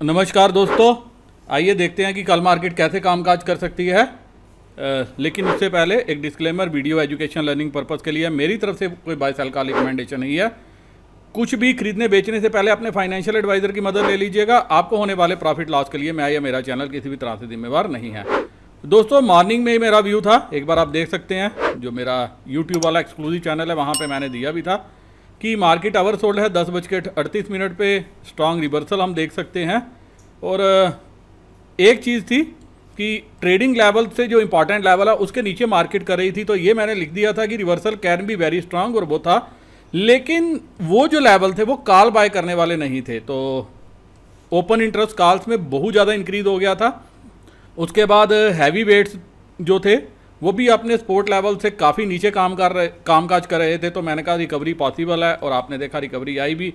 नमस्कार दोस्तों, आइए देखते हैं कि कल मार्केट कैसे कामकाज कर सकती है। लेकिन उससे पहले एक disclaimer, video education learning purpose के लिए मेरी तरफ से कोई बाय सेल का रिकमेंडेशन नहीं है। कुछ भी खरीदने बेचने से पहले अपने फाइनेंशियल एडवाइज़र की मदद ले लीजिएगा। आपको होने वाले प्रॉफिट लॉस के लिए मैं या मेरा चैनल किसी भी तरह से जिम्मेवार नहीं है। दोस्तों, मॉर्निंग में ही मेरा व्यू था, एक बार आप देख सकते हैं। जो मेरा यूट्यूब वाला एक्सक्लूसिव चैनल है वहाँ पर मैंने दिया भी था कि मार्केट आवर सोल्ड है 10:38 पे स्ट्रांग रिवर्सल हम देख सकते हैं। और एक चीज़ थी कि ट्रेडिंग लेवल से जो इंपॉर्टेंट लेवल है उसके नीचे मार्केट कर रही थी, तो ये मैंने लिख दिया था कि reversal can be very strong, और वो था। लेकिन वो जो लेवल थे वो कॉल बाय करने वाले नहीं थे, तो ओपन इंटरेस्ट कॉल्स में बहुत ज़्यादा इंक्रीज हो गया था। उसके बाद हैवी वेट्स जो थे वो भी अपने सपोर्ट लेवल से काफ़ी नीचे कामकाज कर रहे थे, तो मैंने कहा रिकवरी पॉसिबल है, और आपने देखा रिकवरी आई भी।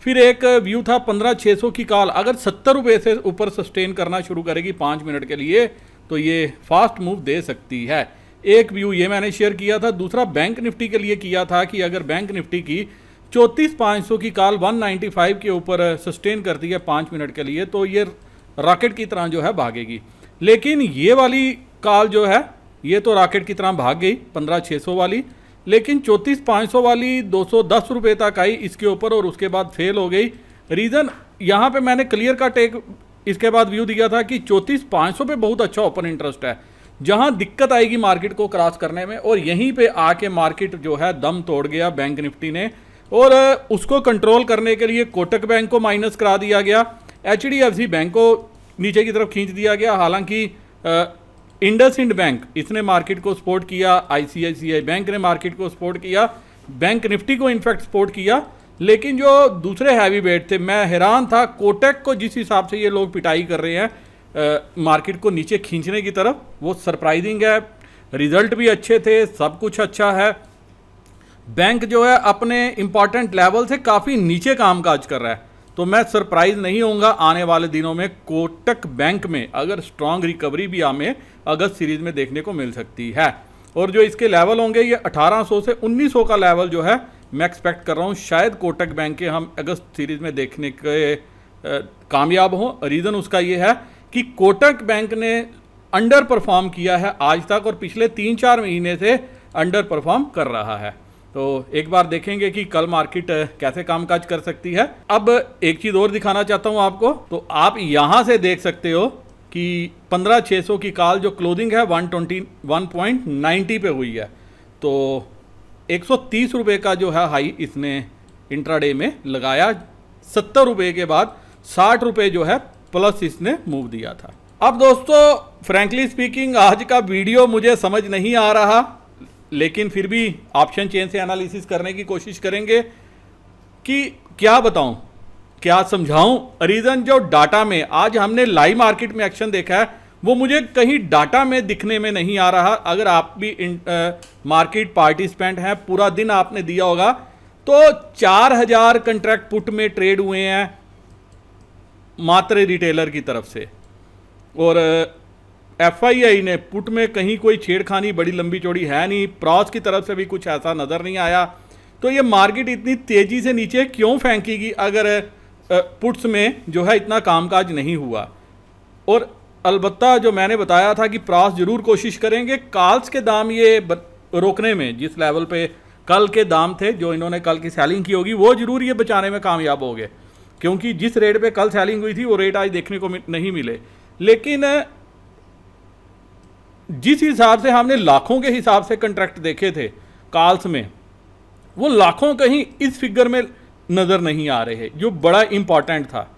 फिर एक व्यू था 15,600 की कॉल अगर 70 रुपये से ऊपर सस्टेन करना शुरू करेगी 5 मिनट के लिए तो ये फास्ट मूव दे सकती है। एक व्यू ये मैंने शेयर किया था। दूसरा बैंक निफ्टी के लिए किया था कि अगर बैंक निफ्टी की 34,500 की कॉल 195 के ऊपर सस्टेन करती है 5 मिनट के लिए तो ये रॉकेट की तरह जो है भागेगी। लेकिन ये वाली कॉल जो है ये तो रॉकेट की तरह भाग गई 15,600 वाली, लेकिन 34,500 वाली 210 रुपये तक आई इसके ऊपर और उसके बाद फेल हो गई। रीज़न यहाँ पे मैंने क्लियर कट एक इसके बाद व्यू दिया था कि 34,500 पे बहुत अच्छा ओपन इंटरेस्ट है, जहाँ दिक्कत आएगी मार्केट को क्रॉस करने में, और यहीं पे आके मार्केट जो है दम तोड़ गया बैंक निफ्टी ने। और उसको कंट्रोल करने के लिए कोटक बैंक को माइनस करा दिया गया, HDFC बैंक को नीचे की तरफ खींच दिया गया। हालांकि इंडसइंड बैंक इसने मार्केट को सपोर्ट किया, ICICI बैंक ने मार्केट को सपोर्ट किया, बैंक निफ्टी को इनफैक्ट सपोर्ट किया। लेकिन जो दूसरे हैवी वेट थे, मैं हैरान था कोटक को जिस हिसाब से ये लोग पिटाई कर रहे हैं मार्केट को नीचे खींचने की तरफ, वो सरप्राइजिंग है। रिजल्ट भी अच्छे थे, सब कुछ अच्छा है। बैंक जो है अपने इंपॉर्टेंट लेवल से काफ़ी नीचे कामकाज कर रहा है, तो मैं सरप्राइज नहीं होऊंगा आने वाले दिनों में कोटक बैंक में अगर स्ट्रांग रिकवरी भी हमें अगस्त सीरीज में देखने को मिल सकती है। और जो इसके लेवल होंगे ये 1800 से 1900 का लेवल जो है मैं एक्सपेक्ट कर रहा हूँ शायद कोटक बैंक के हम अगस्त सीरीज में देखने के कामयाब हों। रीज़न उसका ये है कि कोटक बैंक ने अंडर परफॉर्म किया है आज तक, और पिछले 3-4 महीने से अंडर परफॉर्म कर रहा है। तो एक बार देखेंगे कि कल मार्केट कैसे कामकाज कर सकती है। अब एक चीज़ और दिखाना चाहता हूं आपको, तो आप यहां से देख सकते हो कि 15,600 की कॉल जो क्लोजिंग है 121.90 पे हुई है, तो 130 रुपये का जो है हाई इसने इंट्राडे में लगाया। 70 रुपये के बाद 60 रुपये जो है प्लस इसने मूव दिया था। अब दोस्तों, फ्रैंकली स्पीकिंग आज का वीडियो मुझे समझ नहीं आ रहा, लेकिन फिर भी ऑप्शन चेन से एनालिसिस करने की कोशिश करेंगे कि क्या बताऊं, क्या समझाऊं। रीज़न जो डाटा में आज हमने लाइव मार्केट में एक्शन देखा है वो मुझे कहीं डाटा में दिखने में नहीं आ रहा। अगर आप भी मार्केट पार्टिसिपेंट हैं, पूरा दिन आपने दिया होगा, तो 4,000 कंट्रैक्ट पुट में ट्रेड हुए हैं मात्र रिटेलर की तरफ से, और FII ने पुट में कहीं कोई छेड़खानी बड़ी लंबी चौड़ी है नहीं, प्रॉस की तरफ से भी कुछ ऐसा नज़र नहीं आया। तो ये मार्केट इतनी तेज़ी से नीचे क्यों फेंकेगी अगर पुट्स में जो है इतना कामकाज नहीं हुआ। और अलबत्ता जो मैंने बताया था कि प्रॉस ज़रूर कोशिश करेंगे कॉल्स के दाम ये रोकने में, जिस लेवल पे कल के दाम थे जो इन्होंने कल की सेलिंग की होगी वो ज़रूर ये बचाने में कामयाब हो गए, क्योंकि जिस रेट पे कल सेलिंग हुई थी वो रेट आज देखने को नहीं मिले। लेकिन जिस हिसाब से हमने लाखों के हिसाब से कंट्रैक्ट देखे थे कॉल्स में, वो लाखों कहीं इस फिगर में नज़र नहीं आ रहे जो बड़ा इंपॉर्टेंट था।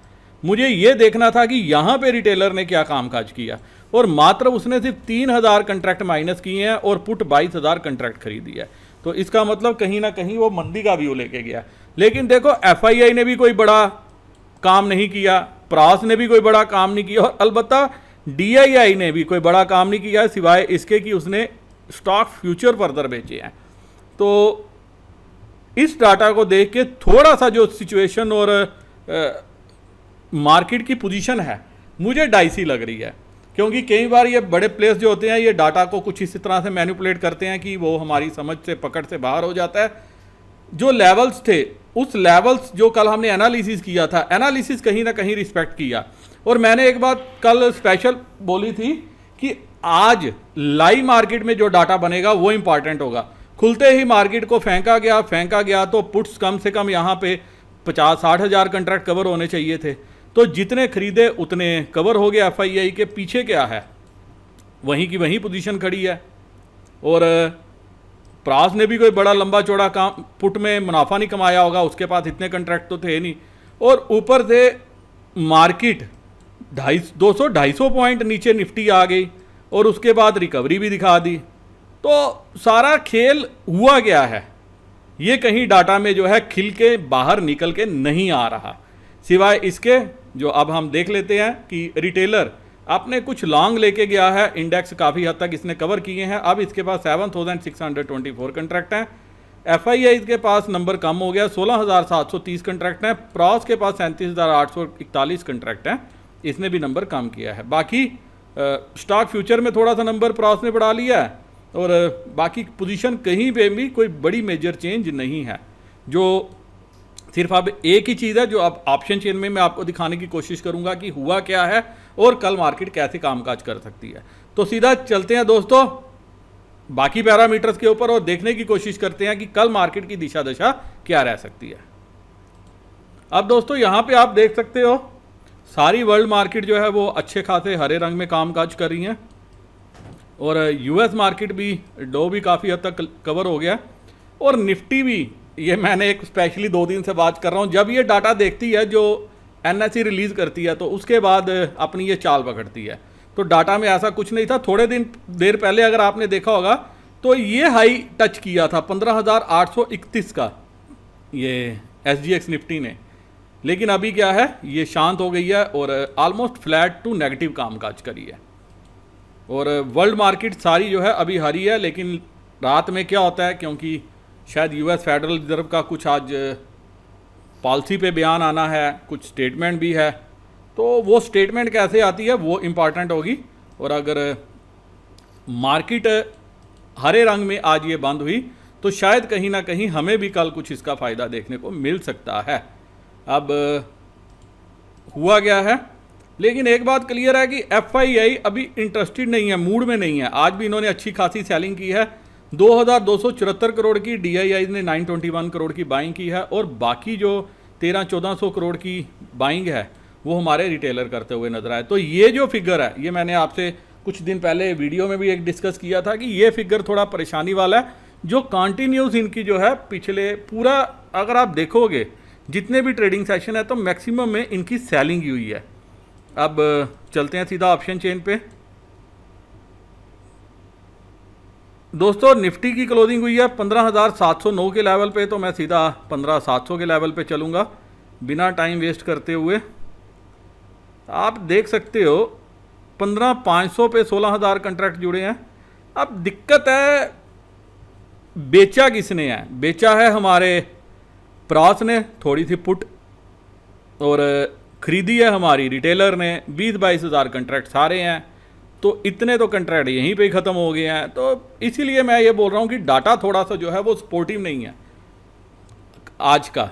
मुझे ये देखना था कि यहाँ पे रिटेलर ने क्या कामकाज किया, और मात्र उसने सिर्फ 3,000 कंट्रैक्ट माइनस किए हैं और पुट 22,000 कंट्रैक्ट खरीदी है। तो इसका मतलब कहीं ना कहीं वो मंदी का व्यू लेके गया। लेकिन देखो FII ने भी कोई बड़ा काम नहीं किया, प्रॉस ने भी कोई बड़ा काम नहीं किया, और अलबत्ता DII ने भी कोई बड़ा काम नहीं किया सिवाय इसके कि उसने स्टॉक फ्यूचर फर्दर बेचे हैं। तो इस डाटा को देख के थोड़ा सा जो सिचुएशन और मार्केट की पोजीशन है मुझे डाइसी लग रही है, क्योंकि कई बार ये बड़े प्लेयर्स जो होते हैं ये डाटा को कुछ इसी तरह से मैनिपुलेट करते हैं कि वो हमारी समझ से पकड़ से बाहर हो जाता है। जो लेवल्स थे उस लेवल्स जो कल हमने एनालिसिस किया था, एनालिसिस कहीं ना कहीं रिस्पेक्ट किया। और मैंने एक बात कल स्पेशल बोली थी कि आज लाइव मार्केट में जो डाटा बनेगा वो इंपॉर्टेंट होगा। खुलते ही मार्केट को फेंका गया तो पुट्स कम से कम यहाँ पे 50-60 हज़ार कंट्रैक्ट कवर होने चाहिए थे, तो जितने खरीदे उतने कवर हो गए। FII के पीछे क्या है, वहीं की वहीं पोजीशन खड़ी है। और प्रास ने भी कोई बड़ा लंबा चौड़ा काम पुट में मुनाफा नहीं कमाया होगा, उसके पास इतने कंट्रैक्ट तो थे नहीं। और ऊपर से मार्केट 200-250 पॉइंट नीचे निफ्टी आ गई और उसके बाद रिकवरी भी दिखा दी। तो सारा खेल हुआ गया है, ये कहीं डाटा में जो है खिल के बाहर निकल के नहीं आ रहा, सिवाय इसके जो अब हम देख लेते हैं कि रिटेलर आपने कुछ लॉन्ग लेके गया है, इंडेक्स काफ़ी हद तक इसने कवर किए हैं। अब इसके पास 7624 कंट्रैक्ट हैं। FII के पास नंबर कम हो गया, 16730 कंट्रैक्ट हैं। प्रॉस के पास 37841 कंट्रैक्ट हैं, इसने भी नंबर कम किया है। बाकी स्टॉक फ्यूचर में थोड़ा सा नंबर प्रॉस ने बढ़ा लिया है और बाकी पोजीशन कहीं पे भी कोई बड़ी मेजर चेंज नहीं है। जो सिर्फ अब एक ही चीज़ है जो अब ऑप्शन चेन में मैं आपको दिखाने की कोशिश करूंगा कि हुआ क्या है और कल मार्केट कैसे कामकाज कर सकती है। तो सीधा चलते हैं दोस्तों बाकी पैरामीटर्स के ऊपर और देखने की कोशिश करते हैं कि कल मार्केट की दिशा दशा क्या रह सकती है। अब दोस्तों यहाँ पे आप देख सकते हो सारी वर्ल्ड मार्केट जो है वो अच्छे खासे हरे रंग में कामकाज कर रही हैं और US मार्केट भी डो भी काफ़ी हद तक कवर हो गया और निफ्टी भी, ये मैंने एक स्पेशली 2 दिन से बात कर रहा हूँ, जब ये डाटा देखती है जो NSE रिलीज़ करती है तो उसके बाद अपनी ये चाल पकड़ती है। तो डाटा में ऐसा कुछ नहीं था। थोड़े देर पहले अगर आपने देखा होगा तो ये हाई टच किया था 15,831 का ये SGX निफ्टी ने, लेकिन अभी क्या है ये शांत हो गई है और ऑलमोस्ट फ्लैट टू नेगेटिव कामकाज करी है। और वर्ल्ड मार्केट सारी जो है अभी हरी है, लेकिन रात में क्या होता है, क्योंकि शायद US फेडरल रिजर्व का कुछ आज पॉलिसी पे बयान आना है, कुछ स्टेटमेंट भी है, तो वो स्टेटमेंट कैसे आती है वो इम्पॉर्टेंट होगी। और अगर मार्केट हरे रंग में आज ये बंद हुई तो शायद कहीं ना कहीं हमें भी कल कुछ इसका फ़ायदा देखने को मिल सकता है। अब हुआ गया है, लेकिन एक बात क्लियर है कि FII अभी इंटरेस्टेड नहीं है, मूड में नहीं है। आज भी इन्होंने अच्छी खासी सेलिंग की है, 2274 करोड़ की, DII ने 921 करोड़ की बाइंग की है और बाकी जो 1300-1400 करोड़ की बाइंग है वो हमारे रिटेलर करते हुए नजर आए। तो ये जो फिगर है ये मैंने आपसे कुछ दिन पहले वीडियो में भी एक डिस्कस किया था कि ये फिगर थोड़ा परेशानी वाला है, जो कॉन्टीन्यूस इनकी जो है पिछले पूरा अगर आप देखोगे जितने भी ट्रेडिंग सेशन है तो मैक्सिमम में इनकी सेलिंग ही हुई है। अब चलते हैं सीधा ऑप्शन चेन पे। दोस्तों निफ्टी की क्लोजिंग हुई है 15,709 के लेवल पे, तो मैं सीधा 15,700 के लेवल पे चलूँगा बिना टाइम वेस्ट करते हुए। आप देख सकते हो 15,500 पे 16,000 कंट्रैक्ट जुड़े हैं। अब दिक्कत है बेचा किसने है, बेचा है हमारे प्रॉस ने थोड़ी सी पुट और खरीदी है हमारी रिटेलर ने 20-22 हज़ार कंट्रैक्ट सारे हैं, तो इतने तो कंट्रैक्ट यहीं पे ही ख़त्म हो गए हैं। तो इसीलिए मैं ये बोल रहा हूँ कि डाटा थोड़ा सा जो है वो सपोर्टिव नहीं है आज का।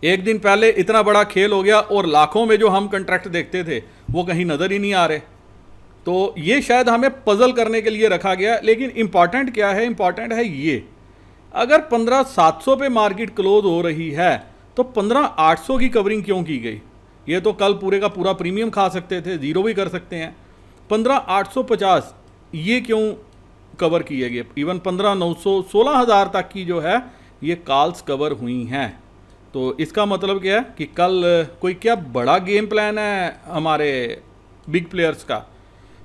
एक दिन पहले इतना बड़ा खेल हो गया और लाखों में जो हम कंट्रैक्ट देखते थे वो कहीं नज़र ही नहीं आ रहे। तो ये शायद हमें पजल करने के लिए रखा गया, लेकिन इंपॉर्टेंट क्या है, इंपॉर्टेंट है ये, अगर 15,700 पे मार्केट क्लोज हो रही है तो 15,800 की कवरिंग क्यों की गई? ये तो कल पूरे का पूरा प्रीमियम खा सकते थे, ज़ीरो भी कर सकते हैं। 15,850 ये क्यों कवर किए गए? इवन 15,900 16,000 तक की जो है ये कॉल्स कवर हुई हैं। तो इसका मतलब क्या है कि कल कोई क्या बड़ा गेम प्लान है हमारे बिग प्लेयर्स का?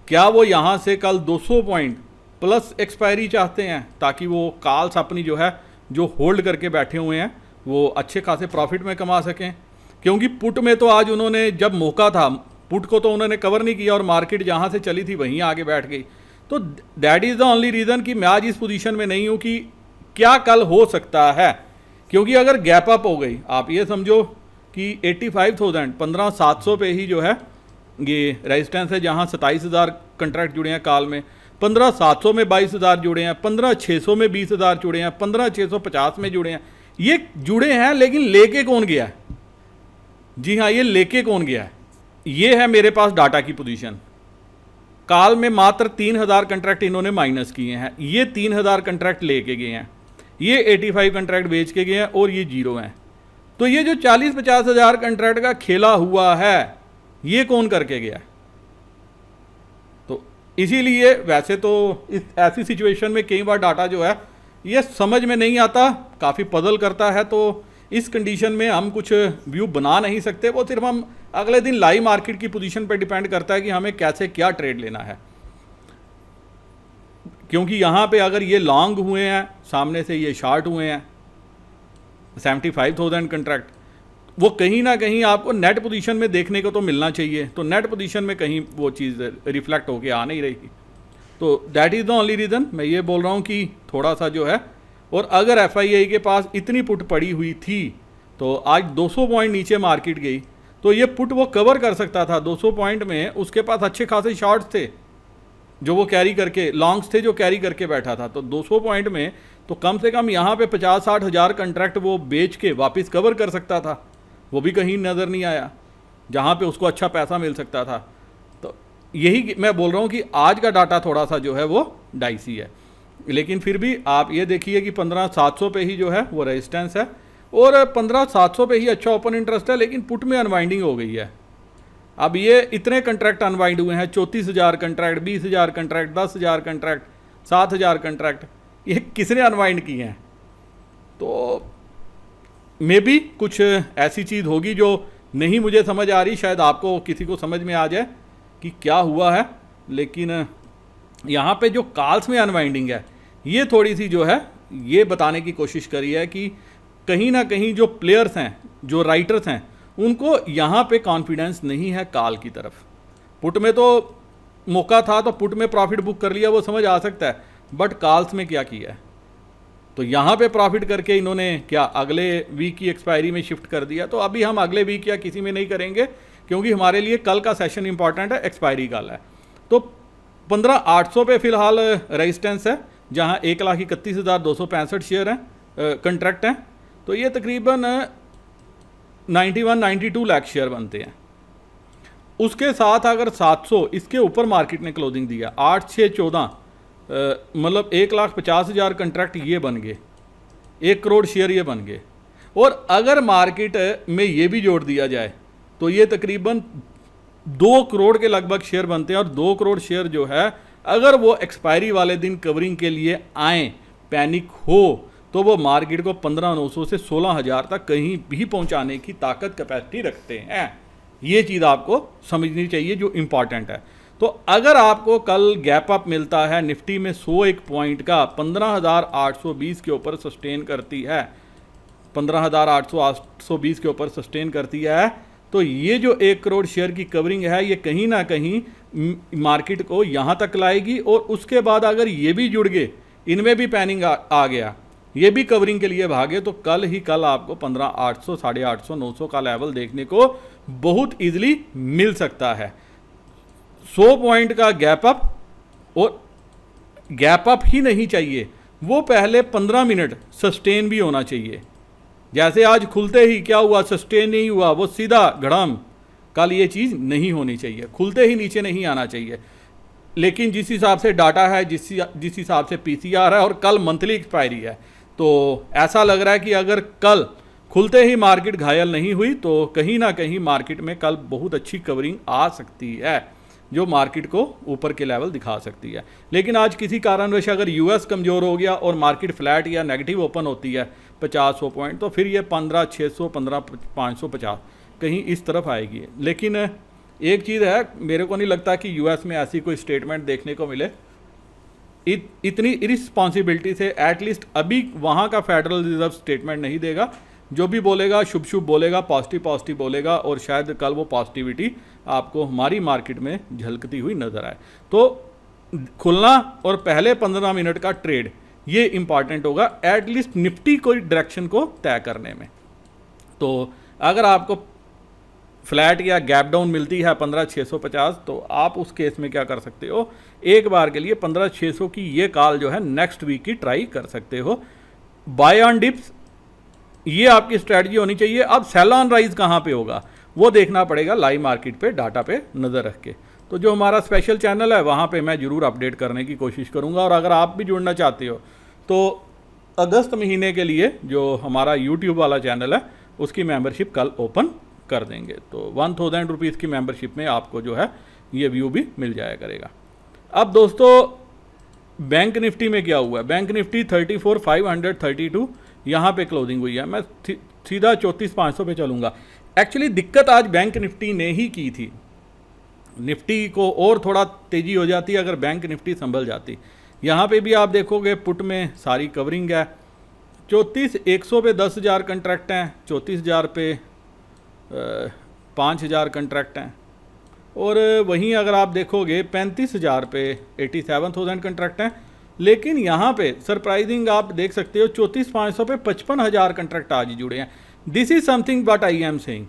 क्या वो यहाँ से कल 200 पॉइंट प्लस एक्सपायरी चाहते हैं ताकि वो कॉल्स अपनी जो है जो होल्ड करके बैठे हुए हैं वो अच्छे खासे प्रॉफिट में कमा सकें? क्योंकि पुट में तो आज उन्होंने जब मौका था पुट को तो उन्होंने कवर नहीं किया और मार्केट जहाँ से चली थी वहीं आगे बैठ गई। तो that is the only reason कि मैं आज इस पोजीशन में नहीं हूँ कि क्या कल हो सकता है। क्योंकि अगर गैप अप हो गई, आप ये समझो कि 85,000 15,700 पे ही जो है ये रेजिस्टेंस है, जहाँ 27,000 कंट्रैक्ट जुड़े हैं काल में, 15,700 में 22,000 जुड़े हैं, 15,600 में 20,000 जुड़े हैं, 15,650 में जुड़े हैं। ये जुड़े हैं, लेकिन लेके कौन गया है? जी हाँ, ये लेके कौन गया है? ये है मेरे पास डाटा की पोजीशन। काल में मात्र 3000 कंट्रैक्ट इन्होंने माइनस किए हैं, ये 3000 कंट्रैक्ट लेके गए हैं, ये 85 कंट्रैक्ट बेच के गए हैं और ये जीरो हैं। तो ये जो 40-50 हज़ार कंट्रैक्ट का खेला हुआ है, ये कौन करके गया है? तो इसीलिए वैसे तो इस ऐसी सिचुएशन में कई बार डाटा जो है ये समझ में नहीं आता, काफ़ी पजल करता है। तो इस कंडीशन में हम कुछ व्यू बना नहीं सकते, वो सिर्फ हम अगले दिन लाइव मार्केट की पोजीशन पर डिपेंड करता है कि हमें कैसे क्या ट्रेड लेना है। क्योंकि यहाँ पे अगर ये लॉन्ग हुए हैं, सामने से ये शॉर्ट हुए हैं 75,000 कंट्रैक्ट, वो कहीं ना कहीं आपको नेट पोजीशन में देखने को तो मिलना चाहिए। तो नेट पोजीशन में कहीं वो चीज़ रिफ्लेक्ट होके आ नहीं रही। तो that is the only reason मैं ये बोल रहा हूँ कि थोड़ा सा जो है, और अगर FII के पास इतनी पुट पड़ी हुई थी तो आज 200 पॉइंट नीचे मार्केट गई, तो ये पुट वो कवर कर सकता था 200 पॉइंट में। उसके पास अच्छे खासे शॉर्ट्स थे जो वो कैरी करके, लॉन्ग्स थे जो कैरी करके बैठा था। तो 200 पॉइंट में तो कम से कम यहाँ पे 50-60 हज़ार कंट्रैक्ट वो बेच के वापस कवर कर सकता था, वो भी कहीं नज़र नहीं आया जहाँ पे उसको अच्छा पैसा मिल सकता था। तो यही मैं बोल रहा हूँ कि आज का डाटा थोड़ा सा जो है वो डाइसी है। लेकिन फिर भी आप ये देखिए कि 15,700 पे ही जो है वो रेजिस्टेंस है, और 15,700 पे ही अच्छा ओपन इंटरेस्ट है, लेकिन पुट में अनवाइंडिंग हो गई है। अब ये इतने कंट्रैक्ट अनवाइंड हुए हैं, 34,000 कंट्रैक्ट, 20,000 कंट्रैक्ट, 10,000 कंट्रैक्ट, 7,000 कंट्रैक्ट, ये किसने अनवाइंड किए हैं? तो मे बी कुछ ऐसी चीज़ होगी जो नहीं मुझे समझ आ रही, शायद आपको किसी को समझ में आ जाए कि क्या हुआ है। लेकिन यहाँ पे जो कॉल्स में अनवाइंडिंग है, ये थोड़ी सी जो है ये बताने की कोशिश करी है कि कहीं ना कहीं जो प्लेयर्स हैं, जो राइटर्स हैं, उनको यहाँ पे कॉन्फिडेंस नहीं है कॉल की तरफ। पुट में तो मौका था तो पुट में प्रॉफिट बुक कर लिया, वो समझ आ सकता है, बट कॉल्स में क्या किया है? तो यहाँ पे प्रॉफिट करके इन्होंने क्या अगले वीक की एक्सपायरी में शिफ्ट कर दिया। तो अभी हम अगले वीक या किसी में नहीं करेंगे, क्योंकि हमारे लिए कल का सेशन इंपॉर्टेंट है, एक्सपायरी कल है। तो 15,800 पे फिलहाल रेजिस्टेंस है, जहाँ 1,31,265 शेयर हैं, कंट्रैक्ट हैं। तो ये तकरीबन 91-92 लाख शेयर बनते हैं। उसके साथ अगर 700 इसके ऊपर मार्केट ने क्लोजिंग दिया, 8-6-14 मतलब 1,50,000 कंट्रैक्ट ये बन गए, 1 करोड़ शेयर ये बन गए। और अगर मार्केट में ये भी जोड़ दिया जाए तो ये तकरीबन 2 करोड़ के लगभग शेयर बनते हैं। और 2 करोड़ शेयर जो है, अगर वो एक्सपायरी वाले दिन कवरिंग के लिए आए, पैनिक हो, तो वो मार्केट को 15,900 से 16,000 तक कहीं भी पहुंचाने की ताकत, कैपेसिटी रखते हैं। ये चीज़ आपको समझनी चाहिए जो इम्पॉर्टेंट है। तो अगर आपको कल गैप अप मिलता है निफ्टी में 101 पॉइंट का, 15,820 के ऊपर सस्टेन करती है, 15,820 के ऊपर सस्टेन करती है, तो ये जो 1 करोड़ शेयर की कवरिंग है, ये कहीं ना कहीं मार्केट को यहाँ तक लाएगी। और उसके बाद अगर ये भी जुड़ गए, इनमें भी पैनिंग आ गया, ये भी कवरिंग के लिए भागे, तो कल ही कल आपको 15,800, 850, 900 का लेवल देखने को बहुत ईजिली मिल सकता है। 100 पॉइंट का गैप अप, और गैप अप ही नहीं चाहिए, वो पहले 15 मिनट सस्टेन भी होना चाहिए। जैसे आज खुलते ही क्या हुआ, सस्टेन नहीं हुआ, वो सीधा घड़ाम, कल ये चीज़ नहीं होनी चाहिए, खुलते ही नीचे नहीं आना चाहिए। लेकिन जिस हिसाब से डाटा है, जिस हिसाब से PCR है, और कल मंथली एक्सपायरी है, तो ऐसा लग रहा है कि अगर कल खुलते ही मार्केट घायल नहीं हुई तो कहीं ना कहीं मार्केट में कल बहुत अच्छी कवरिंग आ सकती है, जो मार्केट को ऊपर के लेवल दिखा सकती है। लेकिन आज किसी कारणवश अगर US कमज़ोर हो गया और मार्केट फ्लैट या नेगेटिव ओपन होती है 50-100 पॉइंट, तो फिर ये 15,600, 15,550 कहीं इस तरफ आएगी। लेकिन एक चीज़ है, मेरे को नहीं लगता कि US में ऐसी कोई स्टेटमेंट देखने को मिले इतनी इरिस्पॉन्सिबिलिटी से। एटलीस्ट अभी वहाँ का फेडरल रिजर्व स्टेटमेंट नहीं देगा, जो भी बोलेगा शुभ शुभ बोलेगा, पॉजिटिव बोलेगा, और शायद कल वो पॉजिटिविटी आपको हमारी मार्केट में झलकती हुई नज़र आए। तो खुलना और पहले 15 मिनट का ट्रेड, ये इंपॉर्टेंट होगा एटलीस्ट निफ्टी कोई डायरेक्शन को तय करने में। तो अगर आपको फ्लैट या गैप डाउन मिलती है 15,650, तो आप उस केस में क्या कर सकते हो, एक बार के लिए 15,600 की ये कॉल जो है नेक्स्ट वीक की ट्राई कर सकते हो। बाय ऑन डिप्स ये आपकी स्ट्रैटेजी होनी चाहिए। अब सेल ऑन राइज कहाँ पे होगा वो देखना पड़ेगा लाइव मार्केट पे डाटा पे नज़र रख के। तो जो हमारा स्पेशल चैनल है वहाँ पे मैं ज़रूर अपडेट करने की कोशिश करूँगा। और अगर आप भी जुड़ना चाहते हो तो अगस्त महीने के लिए जो हमारा यूट्यूब वाला चैनल है उसकी मेंबरशिप कल ओपन कर देंगे। तो 1000 रुपीज़ की मेंबरशिप में आपको जो है ये व्यू भी मिल जाया करेगा। अब दोस्तों बैंक निफ्टी में क्या हुआ है, बैंक निफ्टी 34,532 यहाँ पे क्लोजिंग हुई है। मैं सीधा 34,500 पे चलूँगा। एक्चुअली दिक्कत आज बैंक निफ्टी ने ही की थी। निफ्टी को और थोड़ा तेज़ी हो जाती अगर बैंक निफ्टी संभल जाती। यहाँ पे भी आप देखोगे पुट में सारी कवरिंग है। 34,100 पे 10,000 कंट्रैक्ट हैं, 34,000 पे 5,000 कंट्रैक्ट हैं। और वहीं अगर आप देखोगे 35,000 पे 87,000 कंट्रैक्ट हैं। लेकिन यहाँ पे सरप्राइजिंग आप देख सकते हो 34,500 पे 55,000 कंट्रैक्ट आज ही जुड़े हैं। This is something but I am saying.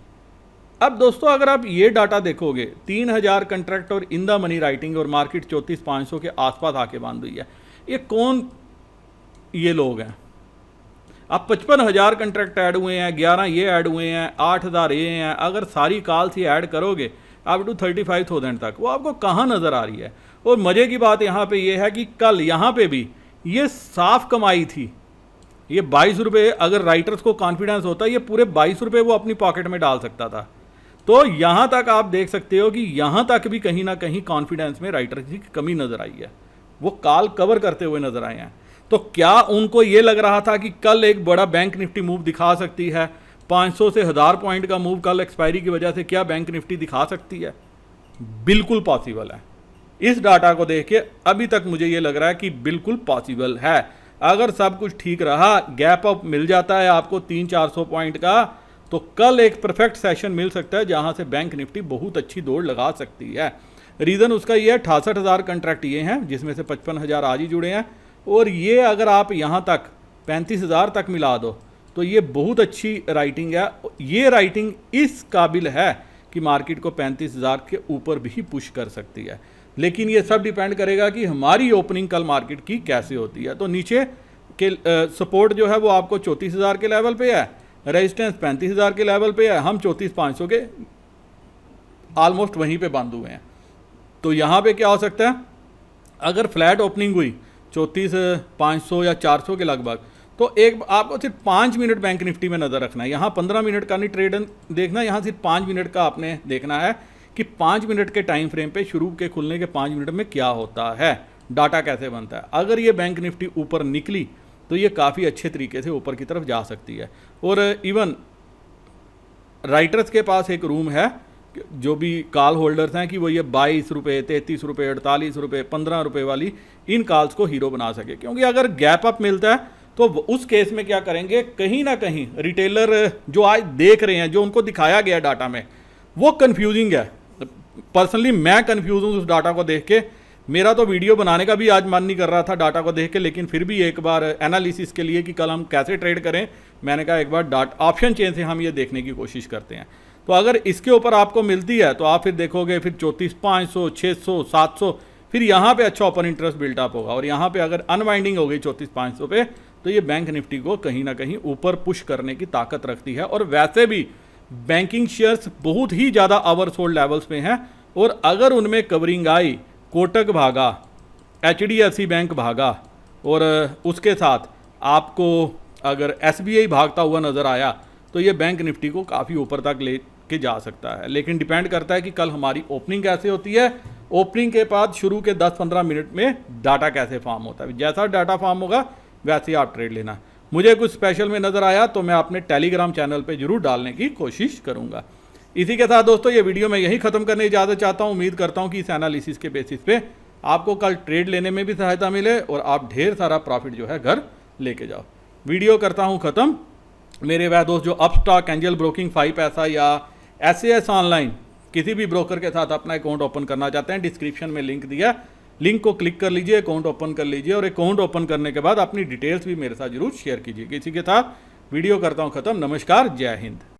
अब दोस्तों अगर आप ये डाटा देखोगे 3,000 कंट्रैक्ट और इन द मनी राइटिंग और मार्केट 34,500 के आसपास आके बांध हुई है। ये कौन ये लोग हैं? अब 55,000 कंट्रैक्ट ऐड हुए हैं, 11 ये ऐड हुए हैं, 8,000 ये हैं। अगर सारी कॉल्स ही ऐड करोगे अप टू 35,000 तक, वो आपको कहाँ नज़र आ रही है? और मज़े की बात यहाँ पे ये है कि कल यहाँ पे भी ये साफ कमाई थी। ये 22 रुपये, अगर राइटर्स को कॉन्फिडेंस होता ये पूरे 22 रुपये वो अपनी पॉकेट में डाल सकता था। तो यहाँ तक आप देख सकते हो कि यहाँ तक भी कहीं ना कहीं कॉन्फिडेंस में राइटर्स की कमी नज़र आई है। वो कॉल कवर करते हुए नज़र आए हैं। तो क्या उनको ये लग रहा था कि कल एक बड़ा बैंक निफ्टी मूव दिखा सकती है? 500 से 1000 पॉइंट का मूव कल एक्सपायरी की वजह से क्या बैंक निफ्टी दिखा सकती है? बिल्कुल पॉसिबल है। इस डाटा को देख के अभी तक मुझे ये लग रहा है कि बिल्कुल पॉसिबल है। अगर सब कुछ ठीक रहा, गैप अप मिल जाता है आपको 300-400 पॉइंट का, तो कल एक परफेक्ट सेशन मिल सकता है जहां से बैंक निफ्टी बहुत अच्छी दौड़ लगा सकती है। रीज़न उसका ये है 68,000 कंट्रैक्ट ये हैं जिसमें से 55,000 आज ही जुड़े हैं। और ये अगर आप यहाँ तक 35,000 तक मिला दो तो ये बहुत अच्छी राइटिंग है। ये राइटिंग इस काबिल है कि मार्केट को 35,000 के ऊपर भी पुश कर सकती है। लेकिन ये सब डिपेंड करेगा कि हमारी ओपनिंग कल मार्केट की कैसे होती है। तो नीचे के सपोर्ट जो है वो आपको 34,000 के लेवल पे है, रेजिस्टेंस 35,000 के लेवल पे है। हम 34,500 के ऑलमोस्ट वहीं पे बंद हुए हैं। तो यहाँ पे क्या हो सकता है, अगर फ्लैट ओपनिंग हुई 34,500 या 400 के लगभग, तो एक आपको सिर्फ 5 मिनट बैंक निफ्टी में नज़र रखना है। यहाँ 15 मिनट का नहीं ट्रेड देखना, यहाँ सिर्फ 5 मिनट का आपने देखना है कि 5 मिनट के टाइम फ्रेम पे शुरू के खुलने के 5 मिनट में क्या होता है, डाटा कैसे बनता है। अगर ये बैंक निफ्टी ऊपर निकली तो ये काफ़ी अच्छे तरीके से ऊपर की तरफ जा सकती है। और इवन राइटर्स के पास एक रूम है, जो भी कॉल होल्डर्स हैं, कि वो ये 22 रुपये, 33 रुपये, 48 रुपये, 15 रुपये वाली इन कॉल्स को हीरो बना सके। क्योंकि अगर गैप अप मिलता है तो उस केस में क्या करेंगे, कहीं ना कहीं रिटेलर जो आज देख रहे हैं, जो उनको दिखाया गया डाटा में, वो कन्फ्यूजिंग है। पर्सनली मैं कन्फ्यूज हूँ उस डाटा को देख के। मेरा तो वीडियो बनाने का भी आज मन नहीं कर रहा था डाटा को देख के, लेकिन फिर भी एक बार एनालिसिस के लिए कि कल हम कैसे ट्रेड करें, मैंने कहा एक बार डाटा ऑप्शन चेन से हम ये देखने की कोशिश करते हैं। तो अगर इसके ऊपर आपको मिलती है तो आप फिर देखोगे फिर 34,500, 600, 700, फिर यहाँ पे अच्छा ओपन इंटरेस्ट बिल्टअप होगा। और यहाँ पे अगर अनवाइंडिंग हो गई 34,500 पे, तो ये बैंक निफ्टी को कहीं ना कहीं ऊपर पुश करने की ताकत रखती है। और वैसे भी बैंकिंग शेयर्स बहुत ही ज़्यादा ओवरसोल्ड लेवल्स पे हैं। और अगर उनमें कवरिंग आई, कोटक भागा, HDFC बैंक भागा, और उसके साथ आपको अगर SBI भागता हुआ नज़र आया, तो ये बैंक निफ्टी को काफ़ी ऊपर तक ले के जा सकता है। लेकिन डिपेंड करता है कि कल हमारी ओपनिंग कैसे होती है, ओपनिंग के बाद शुरू के 10-15 मिनट में डाटा कैसे फॉर्म होता है। जैसा डाटा फॉर्म होगा वैसे ही आप ट्रेड लेना। मुझे कुछ स्पेशल में नज़र आया तो मैं अपने टेलीग्राम चैनल पे जरूर डालने की कोशिश करूँगा। इसी के साथ दोस्तों ये वीडियो मैं यहीं ख़त्म करने की इजाज़त चाहता हूँ। उम्मीद करता हूँ कि इस एनालिसिस के बेसिस पे आपको कल ट्रेड लेने में भी सहायता मिले और आप ढेर सारा प्रॉफिट जो है घर लेके जाओ। वीडियो करता हूँ ख़त्म। मेरे वह दोस्त जो अपस्टॉक, एंजल ब्रोकिंग, 5 पैसा या SAS ऑनलाइन किसी भी ब्रोकर के साथ अपना अकाउंट ओपन करना चाहते हैं, डिस्क्रिप्शन में लिंक दिया, लिंक को क्लिक कर लीजिए, अकाउंट ओपन कर लीजिए। और अकाउंट ओपन करने के बाद अपनी डिटेल्स भी मेरे साथ जरूर शेयर कीजिए। इसी के साथ वीडियो करता हूँ ख़त्म। नमस्कार, जय हिंद।